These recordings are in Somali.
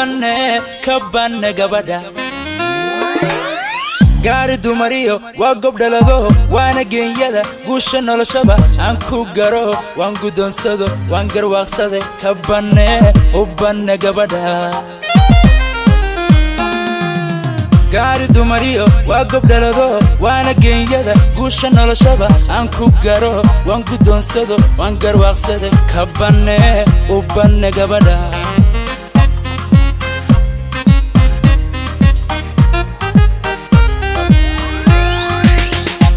kabane gabadha gaari dumariyo waa gob dhalado waana geenyada guusha noloshaba aan ku garo waan gudoonsado waan garwaaqsade kabane gabadha gaari dumariyo waa gob dhalado waana geenyada guusha noloshaba aan ku garo waan gudoonsado waan garwaaqsade kabane gabadha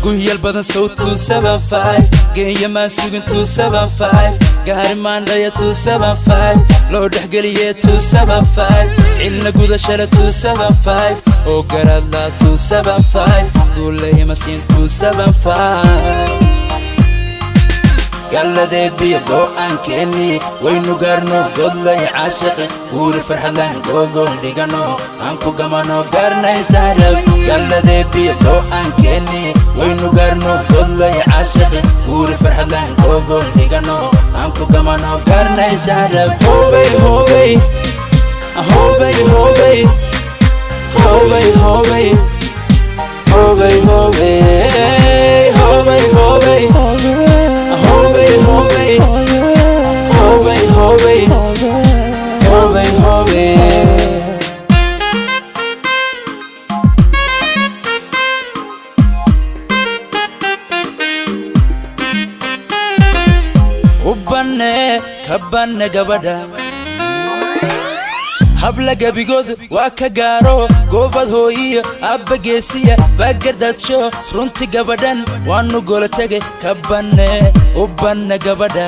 Guhyal badan so 275 Geeya maan sugin 275 Gaari maan dhaya 275 Loo dhexgeliye 275 Cilna gudashada 275 Oo garadla 275 Guulahi masiin 275 Galladee biyo go'aan keeni waynu gaarno godlay caashiqin guuri farxadlaan gogoon dhigano aan ku gamano gaarnaysaa dhab Galladee biyo go'aan keeni waynu gaarno godlay caashiqin guuri farxadlaan gogoon dhigano aan ku gamano gaarnaysaa dhab Hobay hobay hobay hobay hobay hobay hobay hobay hobay hobay Hobay, hobay, hobay, hobay, hobay, hobay. Kabane gabadha habla gabigood waa ka gaaro goobad hooyiyo abba geesiya baagardaadsho runti gabadhan waanu gola tagay kabane gabadha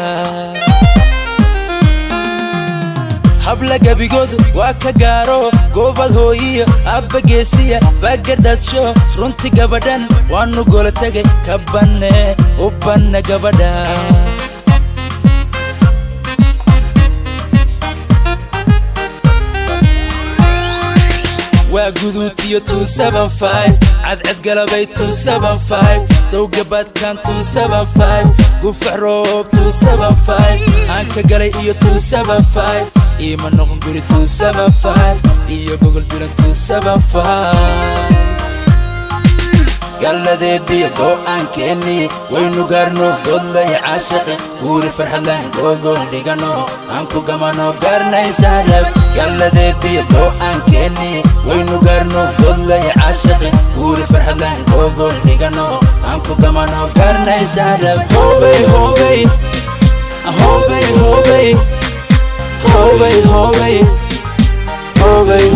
habla gabigood waa ka gaaro goobad hooyiyo abba geesiya baagardaadsho runti gabadhan waanu gola tagay kabane gabadha waa guduutiyo 275 cadcad galabay 275 sow gabadkan 275 gufax roob 275 aan ka galay iyo 275 iima noqon guri 275 iyo gogol bilan 275 Galladee biyo go'aan keeni waynu gaarno godlay caashiqin guuri farxadlaan gogoon dhigano aan ku gamano gaarnaysaa dhab Galladee biyo go'aan keeni waynu gaarno godlay caashiqin guuri farxadlaan gogoon dhigano aan ku gamano gaarnaysaa dhab Hobay hobay hobay hobay hobay hobay hobay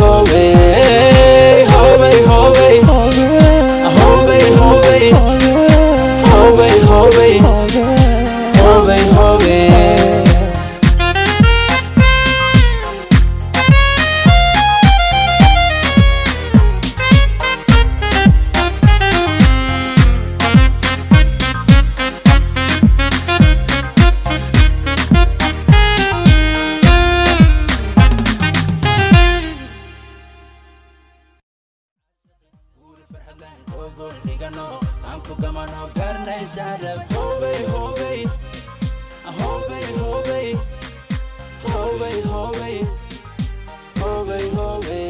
hobay hobay hobay Hobay, hobay, hobay, hobay, hobay, hobay. Anku gamano garnaysaa dhab Hobay, hobay, hobay, hobay, hobay, hobay, hobay, hobay